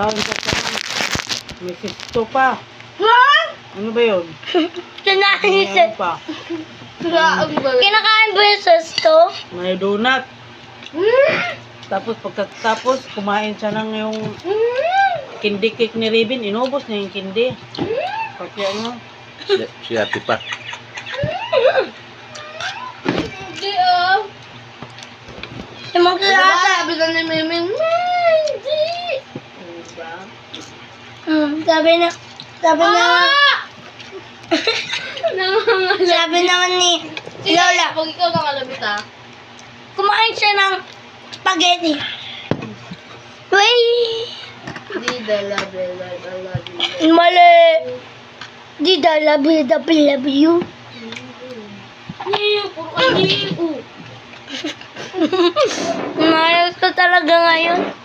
Kaon ka ka. May sisto pa. Ha? Ano ba yun? Kinain Ano pa? Kinakain ba yung sesto? May donut. Tapos pagkatapos, kumain siya ng yung candy cake ni Ribin. Inubos niya yung candy. Pati ano? Si Ate pa. Hindi ah. Yung mga kilata. Sabi na ni Miming, hindi. Diba? Sabi na, sabi naman ni Lola. Pag ikaw nakalabit ah. Kumain siya ng spaghetti. Wey! Di dala, bela, dala, mali! Di dala, bela, love you. Puro ka di. Mayos ka talaga ngayon.